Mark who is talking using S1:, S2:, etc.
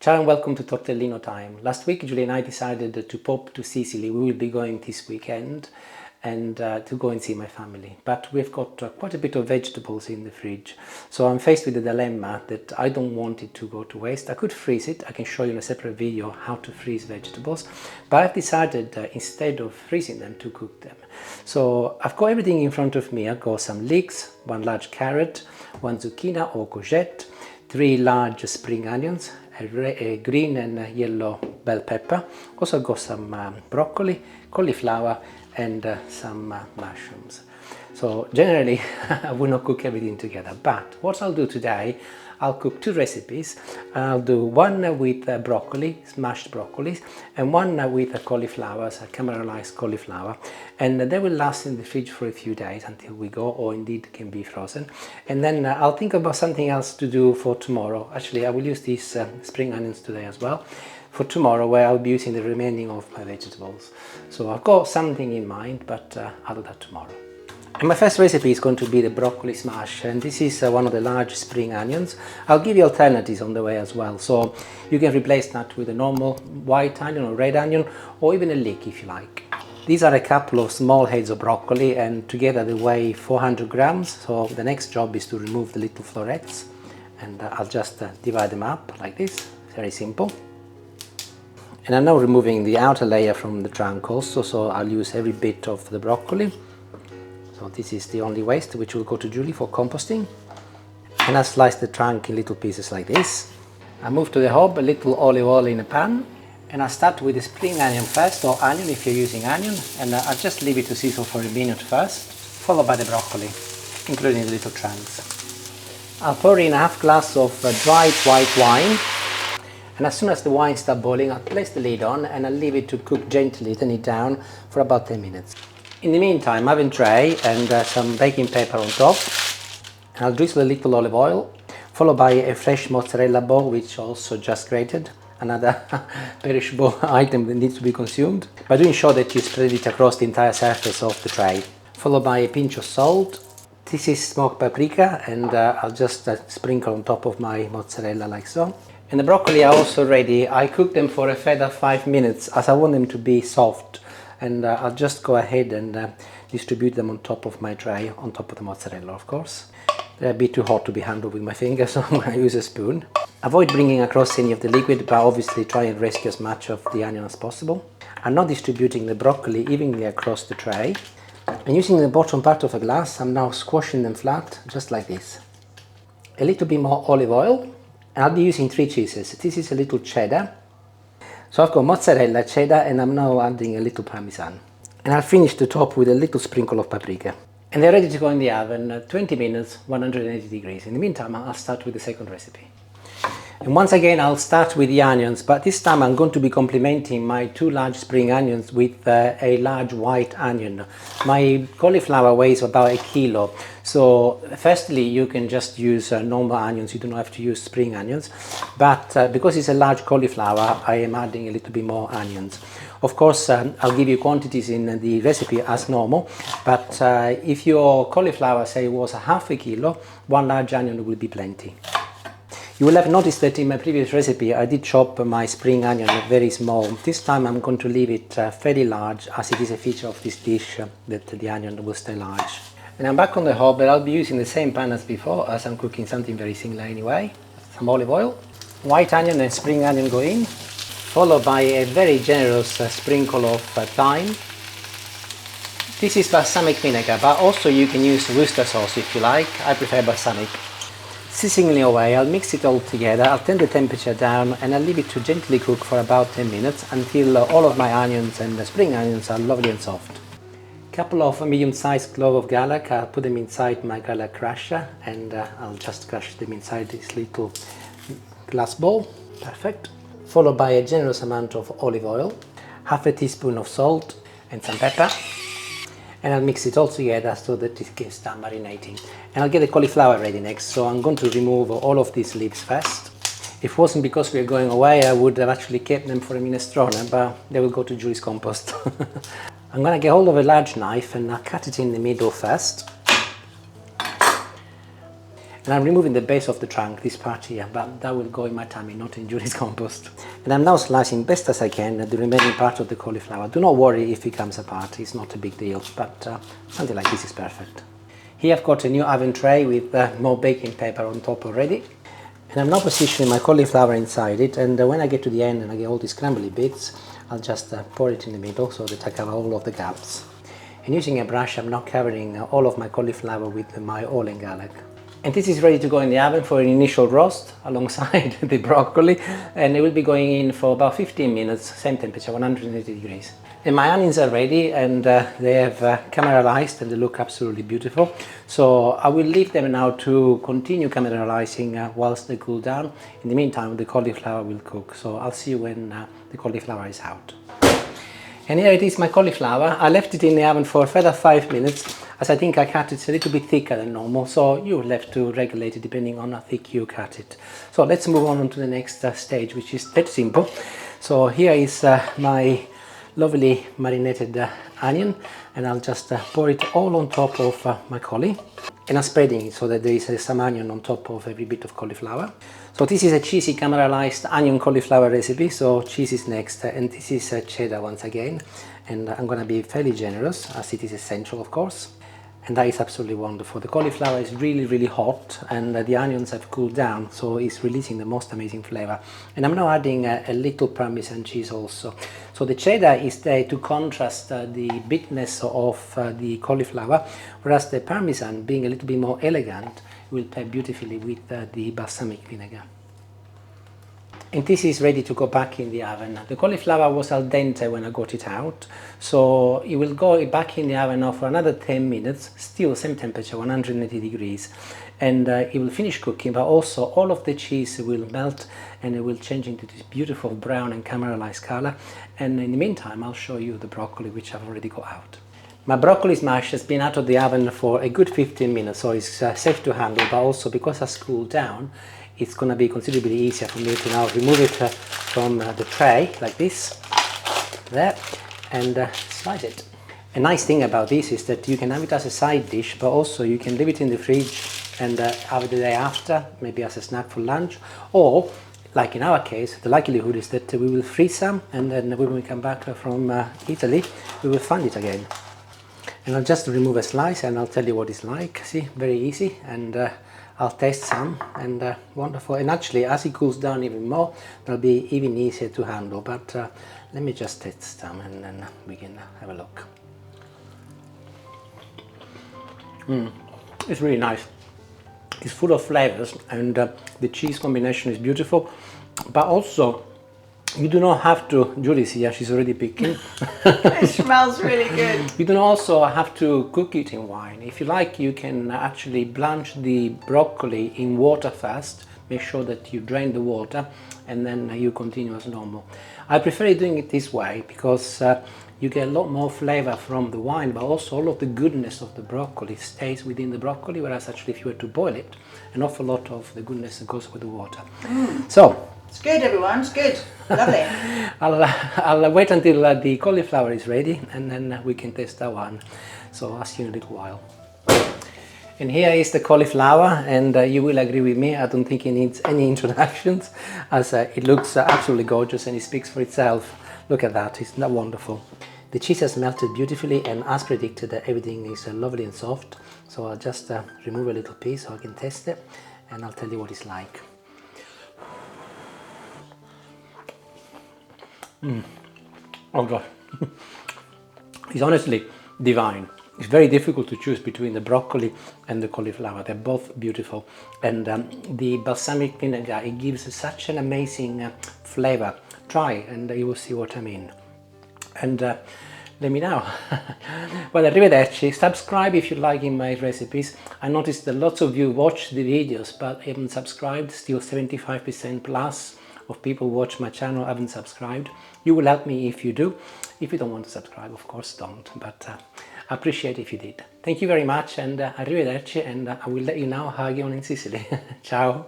S1: Ciao and welcome to Tortellino time. Last week Julie and I decided to pop to Sicily. We will be going this weekend and to go and see my family. But we've got quite a bit of vegetables in the fridge. So I'm faced with the dilemma that I don't want it to go to waste. I could freeze it. I can show you in a separate video how to freeze vegetables. But I've decided instead of freezing them to cook them. So I've got everything in front of me. I've got some leeks, one large carrot, one zucchini or courgette, 3 large spring onions, a green and yellow bell pepper. Also got some broccoli, cauliflower and some mushrooms. So generally I will not cook everything together, but what I'll do today, I'll cook 2 recipes. I'll do one with broccoli, smashed broccolis, and one with cauliflowers, caramelized cauliflower, and they will last in the fridge for a few days until we go, or indeed can be frozen. And then I'll think about something else to do for tomorrow. Actually, I will use these spring onions today as well for tomorrow, where I'll be using the remaining of my vegetables. So I've got something in mind, but I'll do that tomorrow. And my first recipe is going to be the broccoli smash, and this is one of the large spring onions. I'll give you alternatives on the way as well, so you can replace that with a normal white onion or red onion, or even a leek if you like. These are a couple of small heads of broccoli, and together they weigh 400 grams, so the next job is to remove the little florets, and I'll just divide them up like this, very simple. And I'm now removing the outer layer from the trunk also, so I'll use every bit of the broccoli. So this is the only waste, which will go to Julie for composting. And I slice the trunk in little pieces like this. I move to the hob, a little olive oil in a pan. And I start with the spring onion first, or onion if you're using onion. And I just leave it to sizzle for a minute first, followed by the broccoli, including the little trunks. I'll pour in a half glass of dried white wine. And as soon as the wine starts boiling, I'll place the lid on and I'll leave it to cook gently, turn it down for about 10 minutes. In the meantime, I have a tray and some baking paper on top. And I'll drizzle a little olive oil, followed by a fresh mozzarella ball, which also just grated. Another perishable item that needs to be consumed. By doing sure that you spread it across the entire surface of the tray. Followed by a pinch of salt. This is smoked paprika, and I'll just sprinkle on top of my mozzarella like so. And the broccoli are also ready. I cook them for a further 5 minutes as I want them to be soft. And I'll just go ahead and distribute them on top of my tray, on top of the mozzarella, of course. They're a bit too hot to be handled with my fingers, so I'm going to use a spoon. Avoid bringing across any of the liquid, but obviously try and rescue as much of the onion as possible. I'm now distributing the broccoli evenly across the tray. And using the bottom part of a glass, I'm now squashing them flat, just like this. A little bit more olive oil. And I'll be using 3 cheeses. This is a little cheddar. So I've got mozzarella, cheddar, and I'm now adding a little parmesan. And I'll finish the top with a little sprinkle of paprika. And they're ready to go in the oven, 20 minutes, 180 degrees. In the meantime, I'll start with the second recipe. And once again, I'll start with the onions, but this time I'm going to be complementing my 2 large spring onions with a large white onion. My cauliflower weighs about 1 kilo. So firstly, you can just use normal onions, you don't have to use spring onions. But because it's a large cauliflower, I am adding a little bit more onions. Of course, I'll give you quantities in the recipe as normal, but if your cauliflower, say, was half a kilo, 1 large onion will be plenty. You will have noticed that in my previous recipe I did chop my spring onion very small. This time I'm going to leave it fairly large, as it is a feature of this dish that the onion will stay large. And I'm back on the hob, but I'll be using the same pan as before, as I'm cooking something very similar anyway. Some olive oil, white onion and spring onion go in, followed by a very generous sprinkle of thyme. This is balsamic vinegar, but also you can use Worcester sauce if you like. I prefer balsamic. Sizzling away, I'll mix it all together, I'll turn the temperature down and I'll leave it to gently cook for about 10 minutes until all of my onions and the spring onions are lovely and soft. Couple of medium-sized cloves of garlic, I'll put them inside my garlic crusher and I'll just crush them inside this little glass bowl. Perfect. Followed by a generous amount of olive oil, half a teaspoon of salt and some pepper. And I'll mix it all together so that it can start marinating. And I'll get the cauliflower ready next, so I'm going to remove all of these leaves first. If it wasn't because we're going away, I would have actually kept them for a minestrone, but they will go to Julie's compost. I'm going to get hold of a large knife and I'll cut it in the middle first. And I'm removing the base of the trunk, this part here, but that will go in my tummy, not in Julie's compost. And I'm now slicing best as I can the remaining part of the cauliflower. Do not worry if it comes apart, it's not a big deal, but something like this is perfect. Here I've got a new oven tray with more baking paper on top already. And I'm now positioning my cauliflower inside it, and when I get to the end and I get all these crumbly bits, I'll just pour it in the middle so that I cover all of the gaps. And using a brush, I'm now covering all of my cauliflower with my oil and garlic. And this is ready to go in the oven for an initial roast alongside the broccoli, and it will be going in for about 15 minutes, same temperature, 180 degrees. And my onions are ready, and they have caramelized and they look absolutely beautiful. So I will leave them now to continue caramelizing whilst they cool down. In the meantime, the cauliflower will cook. So I'll see you when the cauliflower is out. And here it is, my cauliflower. I left it in the oven for a further 5 minutes, as I think I cut it a little bit thicker than normal, so you will have to regulate it depending on how thick you cut it. So let's move on to the next stage, which is that simple. So here is my lovely marinated onion, and I'll just pour it all on top of my cauli. And I'm spreading it so that there is some onion on top of every bit of cauliflower. So this is a cheesy caramelized onion cauliflower recipe, so cheese is next, and this is cheddar once again. And I'm going to be fairly generous, as it is essential, of course. And that is absolutely wonderful. The cauliflower is really hot, and the onions have cooled down, so it's releasing the most amazing flavor. And I'm now adding a little Parmesan cheese also. So the cheddar is there to contrast the bitterness of the cauliflower, whereas the Parmesan, being a little bit more elegant, will pair beautifully with the balsamic vinegar. And this is ready to go back in the oven. The cauliflower was al dente when I got it out, so it will go back in the oven now for another 10 minutes, still same temperature, 180 degrees. And it will finish cooking, but also all of the cheese will melt and it will change into this beautiful brown and caramelized color. And in the meantime, I'll show you the broccoli, which I've already got out. My broccoli smash has been out of the oven for a good 15 minutes, so it's safe to handle, but also because it's cooled down, it's going to be considerably easier for me to now remove it from the tray like this, there, and slice it. A nice thing about this is that you can have it as a side dish, but also you can leave it in the fridge and have it the day after, maybe as a snack for lunch, or like in our case, the likelihood is that we will freeze some, and then when we come back from Italy, we will find it again. And I'll just remove a slice and I'll tell you what it's like. See, very easy, and I'll taste some, and wonderful. And actually, as it cools down even more, it'll be even easier to handle. But let me just taste some, and then we can have a look. It's really nice. It's full of flavors, and the cheese combination is beautiful. But also, you do not have to, Julie's here, she's already picking.
S2: It smells really good.
S1: You don't also have to cook it in wine. If you like, you can actually blanch the broccoli in water first. Make sure that you drain the water, and then you continue as normal. I prefer doing it this way because you get a lot more flavor from the wine, but also all of the goodness of the broccoli stays within the broccoli, whereas actually if you were to boil it, an awful lot of the goodness goes with the water. So,
S2: it's good, everyone, it's good. Lovely.
S1: I'll wait until the cauliflower is ready, and then we can taste that one. So I'll see you in a little while. And here is the cauliflower, and you will agree with me, I don't think it needs any introductions, as it looks absolutely gorgeous and it speaks for itself. Look at that, isn't that wonderful? The cheese has melted beautifully, and as predicted, everything is lovely and soft. So I'll just remove a little piece so I can taste it, and I'll tell you what it's like. Oh god, it's honestly divine. It's very difficult to choose between the broccoli and the cauliflower. They're both beautiful, and the balsamic vinegar, it gives such an amazing flavor. Try and you will see what I mean. And let me know. Well, arrivederci. Subscribe if you like in my recipes. I noticed that lots of you watch the videos but haven't subscribed. Still 75% plus of people watch my channel haven't subscribed. You will help me if you do. If you don't want to subscribe, of course don't, but I appreciate if you did. Thank you very much, and arrivederci, and I will let you know how I get on in Sicily. Ciao.